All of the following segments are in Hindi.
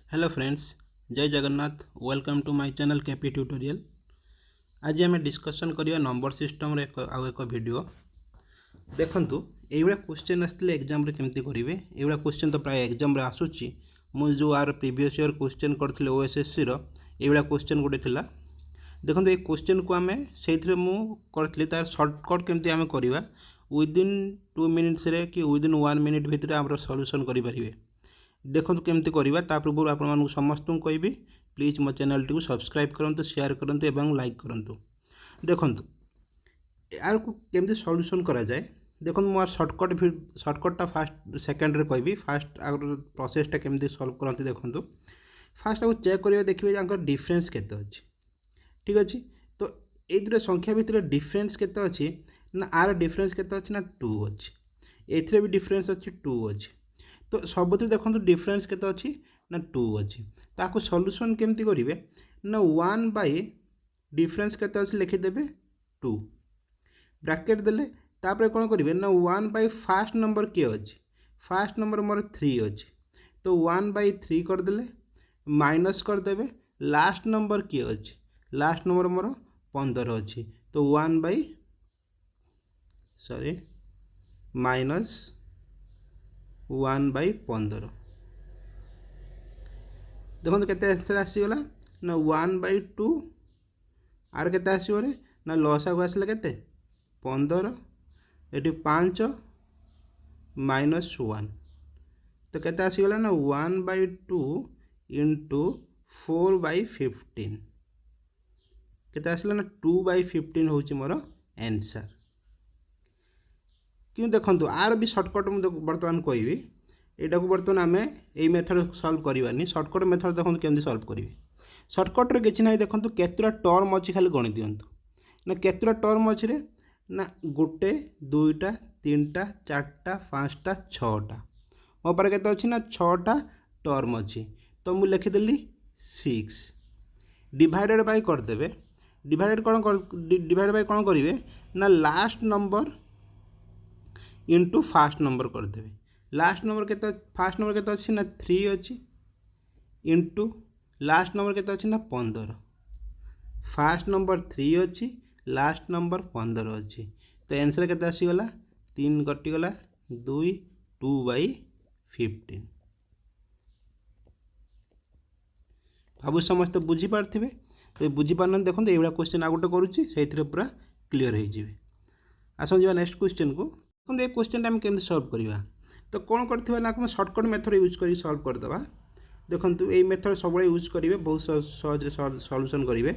Hello friends, Jai Jagannath. Welcome to my channel KP tutorial. आज आम डिस्कसन करिया नंबर सिस्टम रे एक वीडियो देखंतु। एइबा क्वेश्चन आसले एग्जाम रे केमती करिवे। एइबा क्वेश्चन तो प्राय एग्जाम रे आसुची। मु जो आर प्रीवियस ईयर क्वेश्चन करथिले ओएसएससी रो एइबा क्वेश्चन गोटे थिला। देखंतु ए क्वेश्चन को आमे सेइथरे मु करथली तार शॉर्टकट केमती आमे करिवा विदिन 2 मिनिट्स रे कि विदिन 1 मिनिट भितर हमरो सॉल्यूशन करि परिबे। देखो केमती करवा ता पूर्व आपण समस्त कहबी प्लीज मो चैनल टी सब्सक्राइब करंतु, शेयर करंतु एवं लाइक करंतु। देखंतु यार को केमती सॉल्यूशन करा जाए। देखो मोर शॉर्टकटा फास्ट सेकंड रे कहबी। फास्ट आगर प्रोसेसटा केमती सॉल्व करंतु। देखंतु फास्ट आको चेक करिवे, देखिबे जानकर डिफरेंस केते अछि। ठीक अछि, तो ए दुटा संख्या भितर डिफरेंस केते अछि ना आर डिफरेंस केते अछि ना 2 अछि। एथिरे भी डिफरेंस अछि 2 अछि। तो सबुत देखो डिफरेंस केते अछि ना 2 अछि। ताको सॉल्यूशन केमती करिवे ना 1 बाय डिफरेंस केते अछि लिखि देबे 2 ब्रैकेट देले। तापर कोन करिवे ना 1 बाय फास्ट नंबर के अछि। फास्ट नंबर मोर 3 अछि, तो 1 बाय 3 कर देले माइनस कर देबे लास्ट नंबर के अछि। लास्ट नंबर मोर 15 अछि, तो 1 बाय माइनस 1 बाय 15। देखो केते आंसर आसीगला ना 1 बाय 2 आर केते आसीबो रे ना लसा को आसले केते 15 एटी 5 माइनस 1, तो केते आसीगला ना 1 बाय 2 इंटू 4 बाय 15 केते आसीला ना 2 बाय 15 होची मोर आंसर। क्यों देखंतु आर भी शॉर्टकट मु वर्तमान कहबी। एटा को बर्तन आमे ए मेथड सॉल्व करवानी। शॉर्टकट मेथड देखो केमती सॉल्व करिवे। शॉर्टकट रे किछि नै, देखंतु केतरा टर्म अछि खाली गणि दियंतु ना केतरा टर्म अछि रे ना 1 2 3 4 5 6 मो पर केते अछि ना 6 टर्म अछि। तो मु लिखि देली 6 डिवाइडेड बाय कर देबे। डिवाइडेड बाय कोन करिवे ना last number into fast number कर देबे। लास्ट नंबर के फास्ट नंबर के अच्छी ना 3 अच्छी इंटू लास्ट नंबर के अच्छी ना 15। फास्ट नंबर 3 अच्छी, लास्ट नंबर 15 अच्छी, तो आंसर के आसीगला 3 कटिगला 2 बाय 15। भावु समस्त बुझी पार्थिबे। तो बुझी पारना देखो ये क्वेश्चन आ गोटे करुच्ची से पूरा क्लीयर हो। आसन जा नेक्स्ट क्वेश्चन को। देखो ये क्वेश्चन आम केमती सॉल्व करवा। तो कौन करथिबा ना शॉर्टकट मेथड यूज करी सॉल्व कर दबा। देखंतु ए मेथड सब यूज करिवे, बहुत सहज सॉल्यूशन करिवे।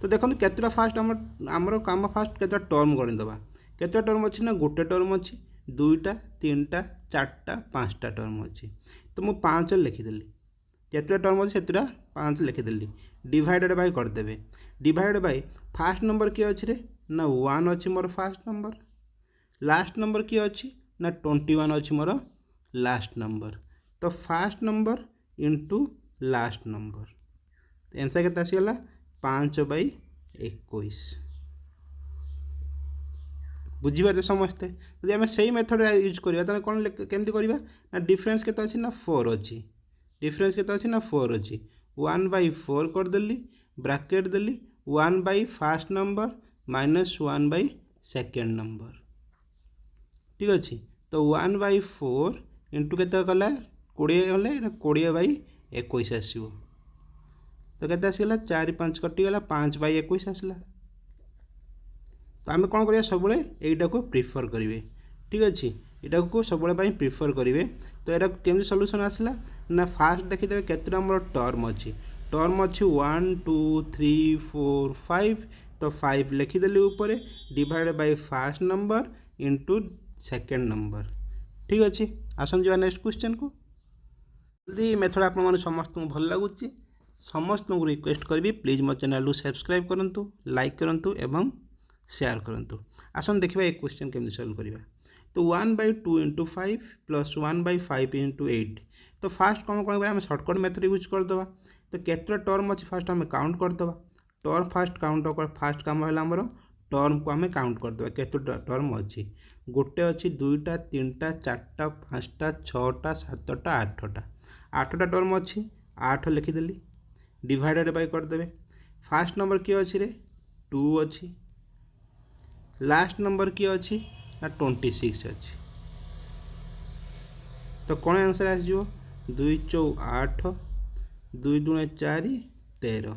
तो देखंतु केतरा फास्ट हमर काम फास्ट केतरा टर्म गणि दबा। केतरा टर्म अछि ना गोटे टर्म अछि, 2 3 4 5 टर्म अछि। तो मु 5 लिखि देली। केतरा टर्म अछि सेतरा 5 लिखि देली। डिवाइडेड बाय कर देबे। डिवाइडेड बाय फास्ट नंबर के अछि रे ना 1 अछि मोर फास्ट नंबर। लास्ट नंबर की अच्छी ना 21 अच्छी मोर लास्ट नंबर। तो fast number into last number answer के आसीगला 5 बाय 21। बुझीपारे समस्ते। यदि आम से मेथड यूज करवा कौन केमती करवा ना डिफरेंस के अच्छी ना 4 अच्छी। डिफरेंस के अच्छी ना 4 अच्छी। 1 बाय 4 करदेली ब्रैकेट देली 1 by first number minus 1 by second number. ठीक अच्छे, तो 1 बाय 4 इंटू के कला 20 गले 20 बाय 21 आसो। तो के आसगला 4 5 कटिगला 5 बाय 21 आसला। तो आम कौन करिया सब यहीटा को प्रिफर करेंगे। ठीक अच्छे, यहाँ को सब प्रिफर करेंगे। तो यहाँ केमती सॉल्यूशन आसला ना फास्ट देखीदे केतटा हमर टर्म अच्छी। टर्म अच्छी 1 2 3 4 5, तो 5 लिखिदेली ऊपर divide by first number into second number. ठीक अच्छे, आसन जा नेक्स्ट क्वेश्चन को। यदि मेथड आप समस्त भल लगुच समस्त को रिक्वेस्ट करी प्लीज मो चैनल सब्सक्राइब करूँ, लाइक करूँ एवं शेयर करूँ। आसन देखा एक क्वेश्चन केमती सॉल्व करवा। तो 1 by 2 into 5 plus 1 by 5 into 8। तो फास्ट कौन कौन आम शॉर्टकट मेथड यूज करदे। तो केतटा टर्म अच्छी फास्ट आम काउंट करदे। टर्म फास्ट काउंट फास्ट काम है आमर टर्म को आम काउंट करदे केतटा टर्म अच्छी। गोटे अच्छी 2 3 4 5 6 7 8टा टर्म अच्छी। 8 लिखिदेली डिवाइडेड बाय करदेवे फास्ट नंबर किए अच्छी रे 2 अच्छी लास्ट नंबर किए अच्छी ना 26 अच्छी तो कौन आंसर आसो 2 चौ 8 2 दूने 4 13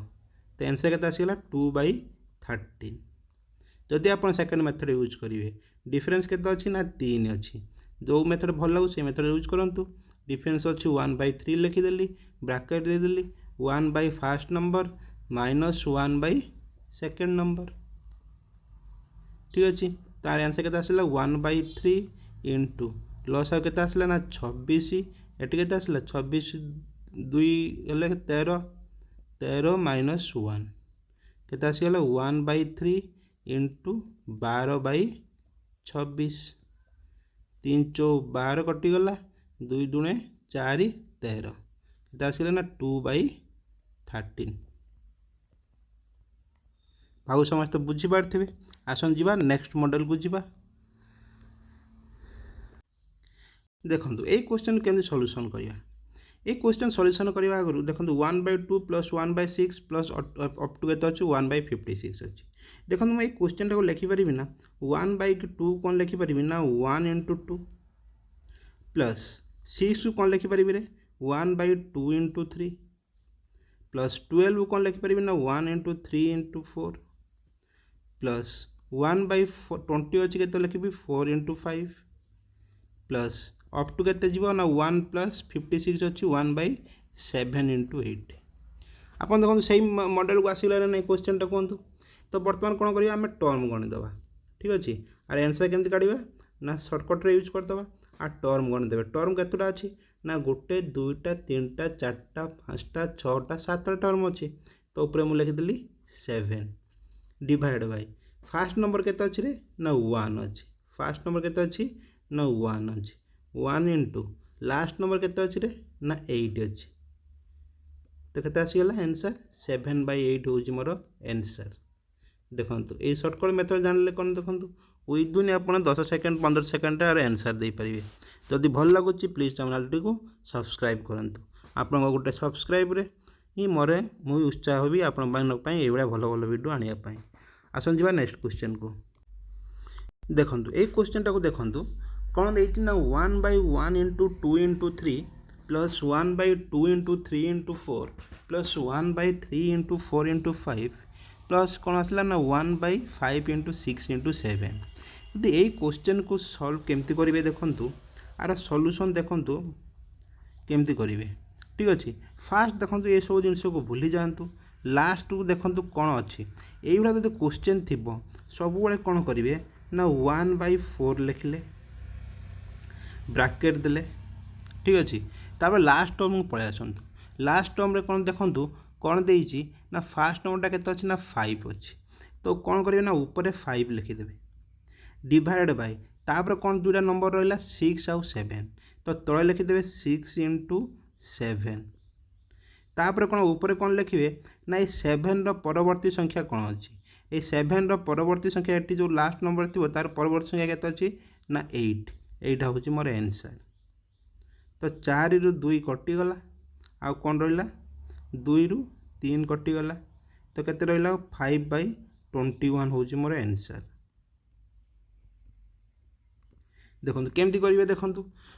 तो आंसर के आसगला 2/13 जदि आप सेकेंड मेथड यूज करेंगे डिफरेन्स के अच्छी ना 3 अच्छी जो मेथड भल लगे से मेथड यूज करूँ डिफरेन्स अच्छी 1/3 लिखिदेली ब्रैकेट देदेली 1 by first number minus 1 by second number ठीक अच्छे तार आंसर के आसला 1/3 इंटू लस आउ के आसला ना 26 एटी के आसला 26 2 हेल्ले 13 माइनस 1 के आसगला 1/3 इंटू 12/26 3 चौ 12 कटिगला 2 दूने 4 13 के आसगला ना 2/13 भाव समस्त बुझीपारे आसन जा नेक्स्ट मॉडल को जीवा देखो ये क्वेश्चन केमती सॉल्यूशन करिया ये क्वेश्चन सॉल्यूशन करने आगु देखो 1/2 प्लस 1/6 प्लस अप टू के अच्छे 1/56 अच्छी देखो मैं ये क्वेश्चन को लिखिपारि ना 1/2 कौन लिखिपारि ना 1 इंटू 2 प्लस 6 को कौन लिखिपारि 1/2 इंटू 3 प्लस 12 कौन लिखिपारि ना 1 इंटू 3 इंटू 4 प्लस 1/20 अच्छी के लिखी 4 इंटू 5 प्लस अप टू के ना 1 प्लस 56 अच्छी 1/7 इंटू 8 आप देखो सही मॉडल को आसला ना क्वेश्चन टा कहतु तो बर्तमान कौन करिया आम टर्म गणिदेवा ठीक अच्छे आर आंसर केमती काढ़ा ना सर्टकट्रे यूज करदे आ टर्म गणिदेवे टर्म केतटा अच्छी ना 1 2 3 4 5 6 7 टर्म अच्छी तो ऊपर मुझे लिखिदेली 7 डिवाइड बाय फास्ट नंबर केते अच्छी रे ना 1 अच्छी फास्ट नंबर केते अच्छी ना 1 अच्छी 1 इंटू लास्ट नंबर केते अच्छी रे ना 8 अच्छी तो केते आसीगला आंसर 7/8 होउची मोर आंसर देखो ये सर्टकट मेथड जानले कौन देखो विदिन आप 10 सेकेंड 15 सेकेंड आंसर दे पारे जदि भल लगुच प्लीज चैनल टी को सब्सक्राइब करूँ आप गोटे सब्सक्राइब रे ही मोर मुझे उत्साह भी आपण ये भल भल वीडियो आने आसन जा नेक्स्ट क्वेश्चन को देखो ये क्वेश्चन टाक देखो कौन देती ना 1/1 into 2 into 3 plus 1/2 into 3 into 4 plus 1/3 into 4 into 5 plus कौन आसला ना 1/5 इंटू 6 इंटू 7 यदि यही क्वेश्चन को सॉल्व केमती करेंगे देखु आर सॉल्यूशन देखु केमती करेंगे ठीक अच्छे फास्ट देखो ये सब जिन को भूली जातु लास्ट को देखो कौन अच्छी यही जो क्वेश्चन थी सब कौन करेंगे ना 1/4 लिखिले ब्रैकेट देले ठीक अच्छे तापर लास्ट टर्म पलि आसतु लास्ट टर्म रे कौन देखु कौन देती ना फास्ट नंबरटा केते अच्छी ना 5 अच्छी तो कौन करेंगे ना ऊपर 5 लिखिदेवे डिवाइडेड बाय तापर कौन दुटा नंबर रहा 6 आउ 7 तो तले लिखिदेवे 6 इंटू 7 तापर कौन ऊपर कौन लिखे ना ये 7 परवर्ती संख्या कौन अच्छी ये 7 परवर्ती संख्या ये जो लास्ट नंबर थी तार परवर्ती संख्या केते अच्छी ना 8 एटा हूँ मोर आंसर तो 4 रु 2 कटिगला आउ कौन रहा 2 रु 3 कटिगला तो केते रहा 5/21 हूँ मोर आंसर देखो केमती करेंगे देखो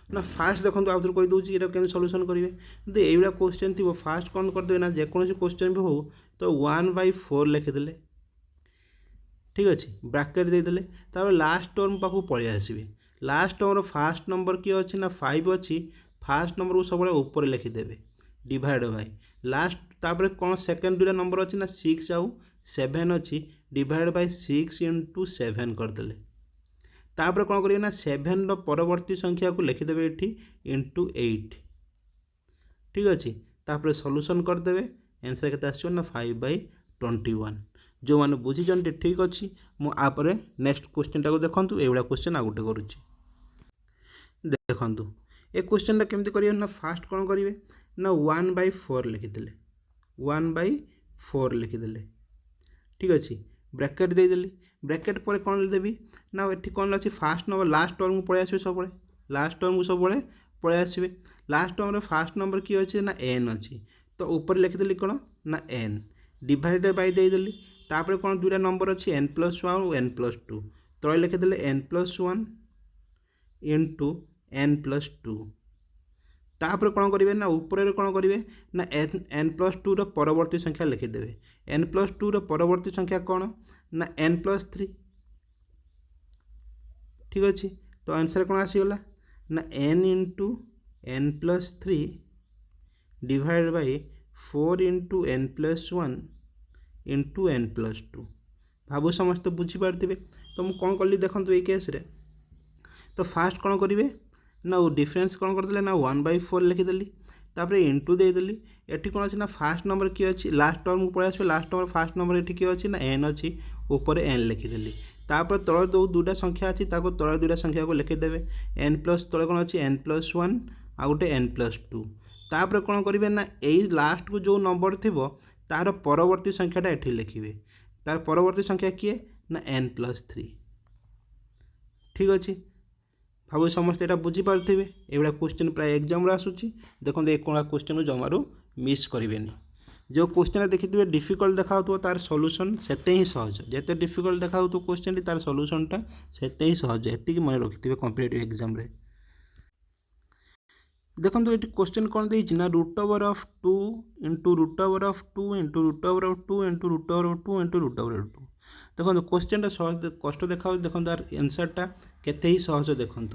ना फास्ट देखो आउ थे कहीदे ये केमती सॉल्यूशन करेंगे तो ये क्वेश्चन थी फास्ट कौन करदे ना जेकोसी क्वेश्चन भी हो तो 1/4 लिखिदेले ठीक अच्छे ब्रैकेट देदेले तापर लास्ट टर्म पाखु पलि आसबे लास्ट टर्म फास्ट नंबर किए अच्छी ना 5 अच्छी फास्ट नंबर को सब ऊपर लिखिदेवे डिवाइड बाय लास्ट तापर कौन सेकेंड दुटा नंबर अच्छी ना 6 आउ 7 अच्छी डिवाइड बाय 6 इंटू 7 करदेले तापर कौन करेंगे ना 7 परवर्ती संख्या को लिखिदेवे ये इंटू 8 ठीक अच्छे तापर सॉल्यूशन करदेवे आंसर केते आसो ना 5/21 जो मैंने बुझीचन ठीक अच्छी मुझे नेक्स्ट क्वेश्चन टाक देखूँ ये क्वेश्चन आ गोटे करुच्ची देखूँ ये क्वेश्चन टा केमती करेंगे ना फास्ट कौन करेंगे ना 1/4 लिखिदेले 1/4 लिखिदेले ठीक अच्छे ब्रैकेट देदेली ब्रैकेट पर कौन देवी ना ये कौन अच्छी फास्ट नंबर लास्ट टर्म को पलि आसबे सब लास्ट टर्म को सब पलि आसबे लास्ट टर्म फास्ट नंबर किए अच्छे ना n अच्छी तो ऊपर लिखिदेली कौन ना n डिवाइडेड बाय देदेली तापर कौन दुईटा नंबर अच्छी n+1 और n+2 तले लिखिदेले n+1 इंटू n+2 तापर कौन करेंगे ना ऊपर कौन करेंगे ना n+2 रो परवर्ती संख्या लिखिदेवे n+2 रो परवर्ती संख्या कौन ना n+3 ठीक अच्छे तो आंसर कौन आसीगला ना n into n+3 divide by 4 into n+1 into n+2 भाव समस्त बुझीपारे तो मुझे कौन कली देखो ये केस रे तो फास्ट कौन करेंगे ना डिफरेन्स कौन करदे ना 1/4 लिखिदेली तापर इंटू देदेली एटी कौन अच्छी ना फास्ट नंबर किए अच्छी लास्ट टर्म को पड़े आस लास्ट नंबर फास्ट नंबर ये किए अच्छी ना n अच्छी ऊपर n लिखिदेली तापर तल जो दुटा संख्या अच्छी तल दुटा संख्या को लिखिदेवे तले कौन अच्छी n+1 आ गोटे n+2 तापर कौन करेंगे ना यही लास्ट को जो नंबर थी तार परवर्ती संख्याटा एठी लिखिए तार परवर्ती संख्या किए ना n+3 ठीक अच्छे भाव समस्त यहाँ बुझीपारे ये क्वेश्चन प्राय एग्जाम आसूँ देखो ये कौन क्वेश्चन जमारू मिस करेंगे जो क्वेश्चन देखिए डिफिकल्ट देखा तार सॉल्यूशन सेते ही सहज जिते डिफिकल्ट देखा क्वेश्चन तार सॉल्यूशनटा सेते ही सहज एति मन रखिथे कॉम्पिटिटिव एग्जाम रे देखो ये क्वेश्चन कौन देना ना √2 इंटू √2 इंटू √2 इंटू √2 इंटू √2 देखो क्वेश्चन सहज कष्ट देखा देखो तार आंसरटा केते ही सहज देखु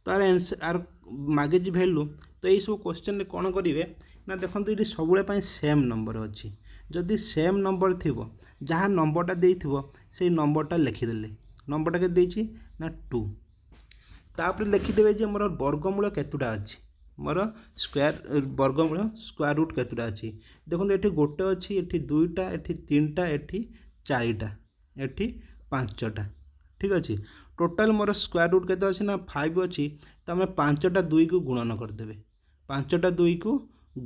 तार आंसर आर मागे भैल्यू तो यही सब क्वेश्चन कौन करेंगे ना देखो ये सब सेम नंबर अच्छी जदि सेम नंबर थी जहाँ नंबरटा देइथिबो से नंबरटा लिखिदेले नंबरटा के देइछि ना 2 तापर लिखिदेवे जे मोर वर्गमूल केतुटा अच्छी मोर स्क्वायर वर्गमूल स्क्वायर रूट केतुटा अच्छी देखो ये गोटे अच्छी ये दुईटा ये तीनटा ये चारिटा ये पांचटा ठीक अच्छे टोटाल मोर स्क्वायर रूट केते अच्छी ना 5 अच्छी तो आम 5टा 2 को गुणन करदे 5टा 2 को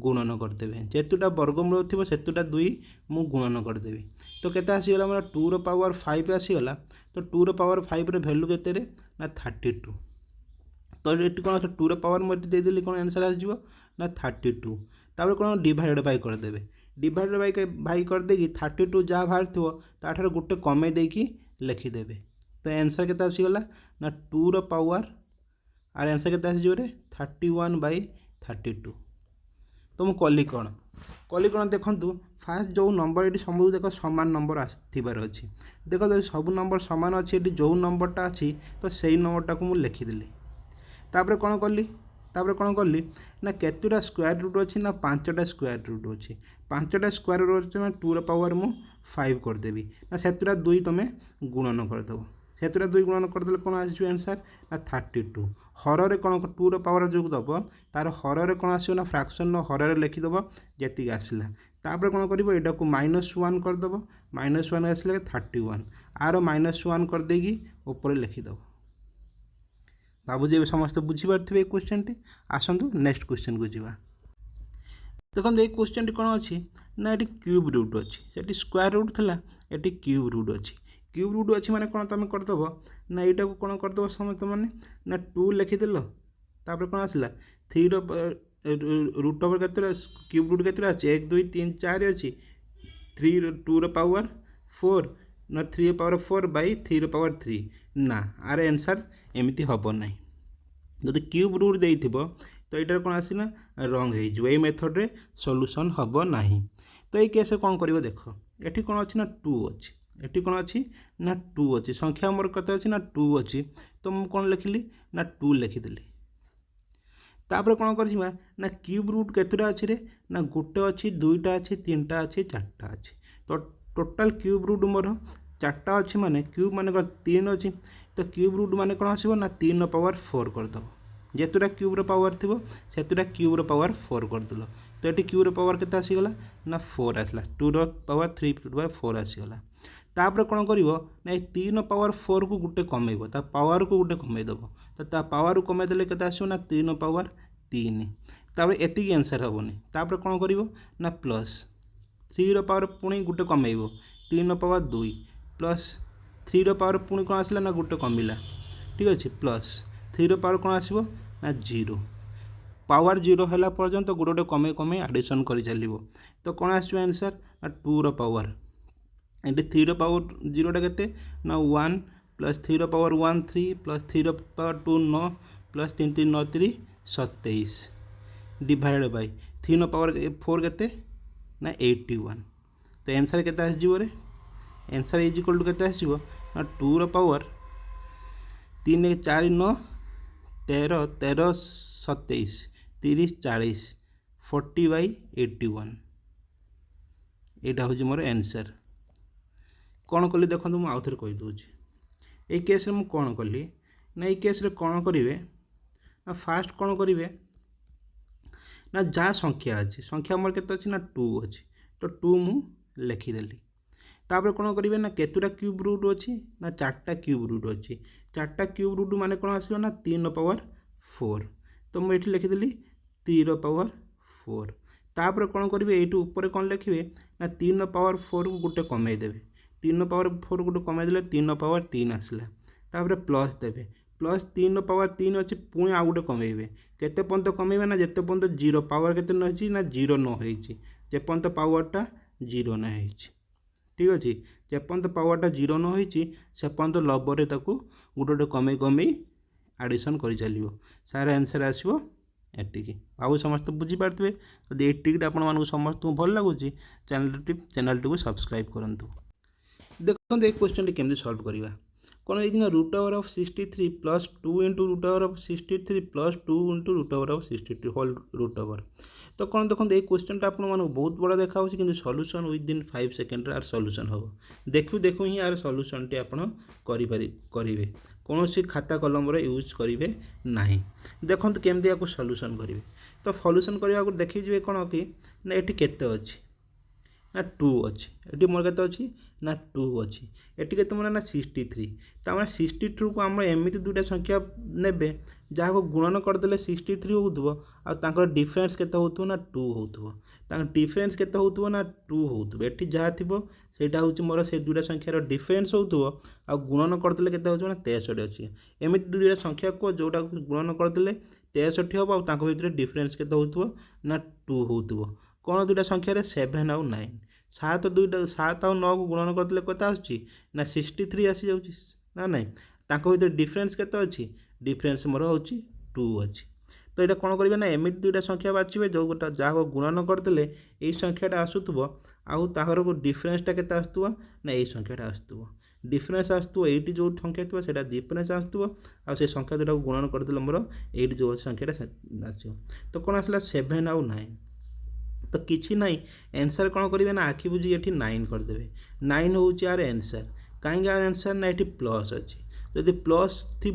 गुणन करदे जेतुटा वर्गमूल थी सेतुटा 2 मु गुणन करदेवी तो केते आसीगला मोर 2 रो पावर 5 आसीगला तो 2 रो पावर 5 रे वैल्यू केते रे ना 32 तो ये कौन 2 रो पावर मुझे देदेली कौन आंसर आसो ना 32 तापर कौन डिवाइडेड बाय करदे डिवाइडेड बाय करदे 32 जहाँ बाहर थो ताठार गोटे कमे देकी लिखिदेवे तो आंसर केते आसीगला ना 2 रो पावर आर आंसर केते आसीजो रे 31/32 तो मु कली कौन देखु फास्ट जो नंबर ये सब देख सामान नंबर आसबार अच्छी देख जो सब नंबर सामान अच्छी जो नंबरटा अच्छी तो सही नंबरटा को मुझे लिखिदेली तापर कौन कली ना केतुटा स्क्वायर रूट अच्छी ना 5टा स्क्वायर रूट अच्छी 5टा स्क्वायर रूट अच्छे मैं 2 रो पावर मु 5 करदेवी ना सेतुटा 2 तुम गुणन करदेव सेतुटा 2 गुणन करदे कौन आसो आंसर ना 32 हर कौन 2 रो पावर जो दब तार हर कौन आसो ना फ्रैक्शन हर लिखिदेव जी आसला तापर कौन कर यहाँ को -1 करदेव -1 आसले 31 आर -1 करदेगी ऊपर लिखिदेव भावुँ समस्त बुझीपारे क्वेश्चन टी आसतु नेक्स्ट क्वेश्चन को जीवा देखो ये क्वेश्चन टी कौन अच्छी ना ये क्यूब रूट अच्छी से स्क्वायर रूट थी ये क्यूब रूट अच्छी क्यूब रूट अच्छी माने कौन तुम करदेव ना यहाँ को कौन करदेव समस्त मैंने ना 2 लिखिदेल तापर कौन आसला 3 रूट ओवर के क्यूब रूट के अच्छे 1 2 3 4 अच्छी 2 रो पावर 4 ना 3 रो पावर 4 बाई 3 रो पावर 3 ना आर आंसर एमती हम ना जब क्यूब रूट दे तो यहाँ कौन आसना रंग हो मेथड रे सॉल्यूशन हम ना तो ये केस कौन कर देख ये कौन अच्छी ना 2 अच्छी ये कौन अच्छी ना 2 अच्छी संख्या मोर कत अच्छी ना 2 अच्छी तो मुझे कौन लिखिली ना 2 लिखिदेली तापर कौन कर ना क्यूब रूट केतुटा अच्छी रे ना गोटे अच्छी 2टा अच्छी 3टा अच्छी 4टा अच्छी तो टोटाल क्यूब रूट मोर 4टा अच्छी माने क्यूब माने 3 अच्छी तो क्यूब रूट माने कौन आसो ना 3 रो पावर 4 करदेव जेतुटा क्यूब रो पावर थी सेतुटा क्यूब रो पावर 4 करदेल तो ये क्यूब रो पावर केते आसीगला ना 4 आसला 2 रो पावर 3 पावर 4 आसीगला तापर कौन कर ना 3 रो पावर 4 को गोटे कमेब ता पावर को गोटे कमेदेव तो ता पावर को कमेदेले केते आसो ना 3 रो पावर 3 तापर एतिकी आंसर हेबनी तापर कौन कर ना प्लस 3 रो पावर पुणी गोटे कमेब 3 रो पावर 2 प्लस 3 रो पावर पुणी कौन आसला ना गोटे कमिला ठीक अच्छे प्लस 3 रो पावर कौन आसो ना 0 पावर 0 है पर्यंत गोटे गोटे कमे कमे एडिशन कर चलो तो कौन आसो आंसर ना 2 रो पावर ये 3 रो पावर 0टा के ना 1 प्लस 3 रो पावर 1 3 प्लस 3 रो पावर 2 9 प्लस 3 3 9 3 27 डिवाइड बाय 3 रो पावर 4 के ना 81 तो आंसर के आसो आंसर इज इक्वल टू के आसो ना 2 रो पावर 3 4 9 13 13 27 30 40 40/81 यहाँ हूँ मोर आंसर कौन कली देखो मुझे आउ थे कहीदे ये केस में कौन कली ना ये केस कौन करेंगे ना फास्ट कौन करेंगे ना जहाँ संख्या अच्छी संख्या मोर के अच्छी ना 2 अच्छी तो 2 मु लिखिदेली तापर कौन करेंगे ना केतुटा क्यूब रूट अच्छी ना 4टा क्यूब रूट अच्छी 4टा क्यूब रूट माने कौन आसो ना 3 रो पावर 4 तो मुझे लिखिदेली 3 रो पावर 4 तापर कौन करेंगे ये ऊपर कौन लिखे ना 3 रो पावर 4 को गोटे कमेदेवे 3 रो पावर 4 गोटे कमेदेले 3 रो पावर 3 आसला तापर प्लस देवे प्लस 3 रो पावर 3 अच्छी पुणी आउ गोटे कमेबे केते पर्यंत कमेबे ना जेते पर्यंत 0 पावर केते न होची ना 0 न होईची जे पर्यंत पावरटा 0 न होईची ठीक अच्छे जे पर्यंत पावरटा 0 न होईची से पर्यंत लबरे ताकू गोटे गोटे कमे कमे एडिशन कर चलो सार आंसर आसो एतिकी बाबू समस्त बुझीपारे जब ये टिकट आपको समस्त भल लगुच चैनल टी सब्सक्राइब करूँ देखो ये क्वेश्चन केमती सॉल्व करवा कौन ये root over of 63 plus 2 into root over of 63 plus 2 into root over of 63 whole root over तो कौन देखो ये क्वेश्चन आपको बहुत बड़ा देखा कि सॉल्यूशन विदिन 5 सेकेंड आर सॉल्यूशन हम देखू देखू ही यार सॉल्यूशन टी आप करेंगे कौन सी खाता कलम यूज करेंगे ना देखो केमती आपको सॉल्यूशन करेंगे तो सॉल्यूशन करने को देखिए कौन कि ना ये केते अच्छी ना 2 अच्छी ये मोर के अच्छी ना 2 अच्छी ये मोर ना 63 तमें 62 को आम एमती दुटा संख्या ने जहाँ को गुणन करदे 63 हो डिफरेन्स के हो ना 2 हो डिफरेन्स के हो ना 2 हो ये जहाँ थी सेटा हूँ मोर से दुटा संख्यार डिफरेन्स हो गुणन करदे के ना 63 अच्छी एमती दुटा संख्या को जोटा गुणन करदे 63 हम आर डिफरेन्स के हो ना 2 हो कौन दुटा संख्यार 7 आउ 9 7 दुईटा 7 आउ 9 को गुणन करदे कत ना 63 आसी जाऊँगी ना ना भर डिफरेन्स के अच्छी डिफरेन्स मोर हूँ 2 अच्छी तो ये कौन करेंगे ना एमती दुईटा संख्या बाछे जो गोटा जहाँ को गुणन करदे ये संख्याटा आसूब आर डिफरेन्सटा के आसुव ना ये संख्याटा आसुव डिफरेन्स आसुव ये जो संख्या थी से डिफरेन्स आसुव आ संख्या दुटा को गुणन करदे मोर ये जो संख्याटा आसो तो कौन आसला 7 आउ 9 तो किसी ना आंसर कौन करेंगे ना आखि बुझी ये 9 करदे 9 हूँ यार आंसर कहीं यार आंसर ना ये प्लस अच्छी जदि प्लस थी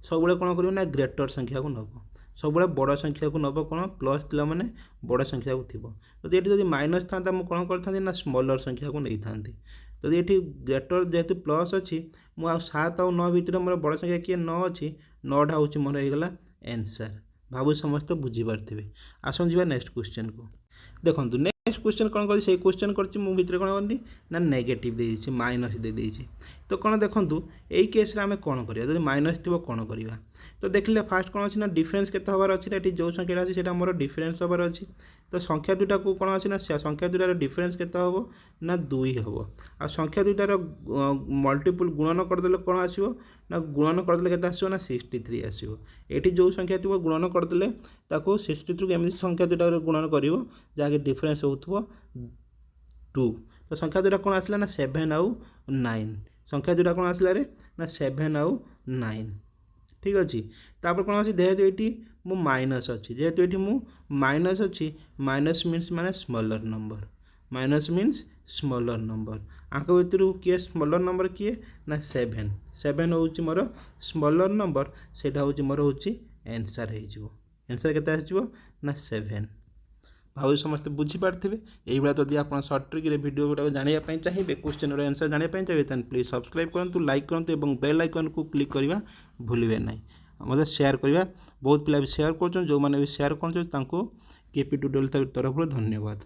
सब कौन कर ना ग्रेटर संख्या को नब सब बड़ संख्या को नब कौन प्लस थी मैंने बड़ संख्या को थी जब माइनस था मुझे कौन करता ना स्मॉलर संख्या को नहीं था जदि ये ग्रेटर जेहेतु प्लस अच्छी मुझे 7 आउ 9 भितर मोर बड़ संख्या किए 9 अच्छी 9टा हूँ मोर होगा आंसर भावु समस्त बुझीपारे आसन जा नेक्स्ट क्वेश्चन को देखो नेक्स्ट क्वेश्चन कौन कर क्वेश्चन कर कौन करनी ना नेगेटिव दे माइनस दे तो कौन देखो यही केस आम कौन करवा जब माइनस थी कौन करवा तो देखले फास्ट कौन अच्छी ना डिफरेन्स के हबार अच्छी ये जो संख्या अच्छी से मोर डिफरेन्स हबार अच्छी तो संख्या दुटा को कौन अच्छी ना संख्या दुटार डिफरेन्स के हम ना 2 हम आ संख्या दुटार मल्टीपुल गुणन करदे कौन आसो ना गुणन करदे के आसो ना 63 आसो ये जो संख्या थी गुणन करदे 63 को एमती संख्या दुटा गुणन कर जहाँकि डिफरेन्स हो 2 तो संख्या दुटा कौन आसला ना 7 आउ 9 संख्या दुटा कौन आसला रे ना 7 आउ 9 ठीक अच्छे तापर कौन अच्छी जेहेतु ये मो माइनस अच्छी जेहेतु ये मो माइनस अच्छी माइनस मीन्स माने smaller number minus means smaller number आंक भितर किए स्मॉलर नंबर किए ना 7 हूँ मोर स्मॉलर नंबर से हूँ मोर हूँ आंसर हो आंसर के आसो ना 7 भाव समस्त बुझीपारे यही जब आप सर्ट ट्रिक वीडियो गुड़ा जानापी चाहिए क्वेश्चन आंसर जानापी चाहिए तो प्लीज सब्सक्राइब करूँ लाइक करूँ और बेल आइकन को क्लिक करवा भूलिए ना मतलब शेयर करवा बहुत पिला भी शेयर कर जो मैंने भी शेयर कर केपी ट्यूटोरियल तरफ धन्यवाद।